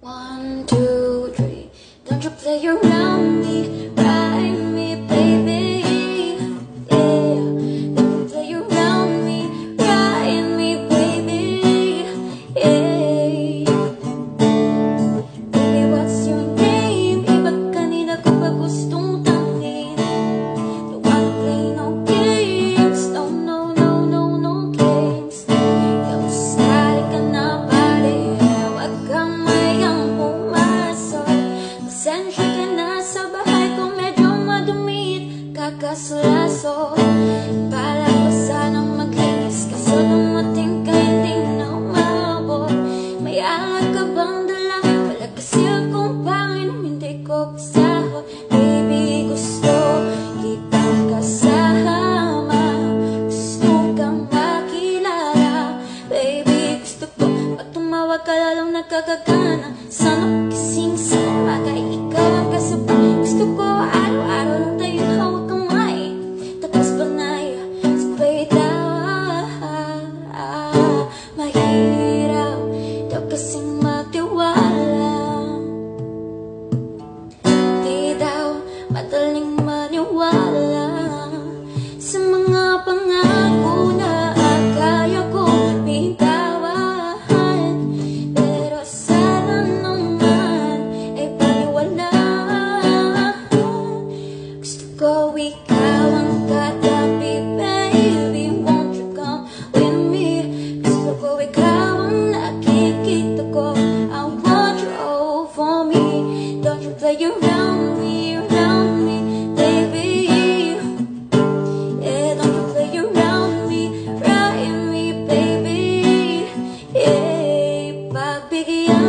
One, two, three. Don't you play around me, ride me, baby. Yeah. Don't you play around me, ride me, baby. Yeah. Baby, what's your name? Iba kanina ko pa gustong tangin. Don't wanna play no games. No, no, no, no, no games. Yung sali ka na pare, wag kang mayang pumasok. Pasensya ka na sa bahay kung medyo madumit, kakasulaso. Bala ko sanang maglinis, kaso dumating ka hindi na umabot. May alak ka bang dala? Wala kasi akong pangin, hindi ko kasahod. Baby, gusto kitang kasama, gusto kang makilala. Baby, gusto ko pag tumawag ka lalong nagkagagana. Sana kising sa umaga, ikaw ang kasabay. Gusto ko araw-araw lang tayo hawak kamay, tapos panay sabay tawa. Mahirap daw kasing magtiwala, di daw madaling maniwala sa mga pangako na akaya ko bitawan. Pero sana naman ay paniwala. Gusto ko ikaw ang katabi, baby, won't you come with me? Gusto ko ikaw ang nakikita ko, I want you all for me. Don't you play around me, baby. Yeah, don't you play around me, ride me, baby. Yeah, pagbigyan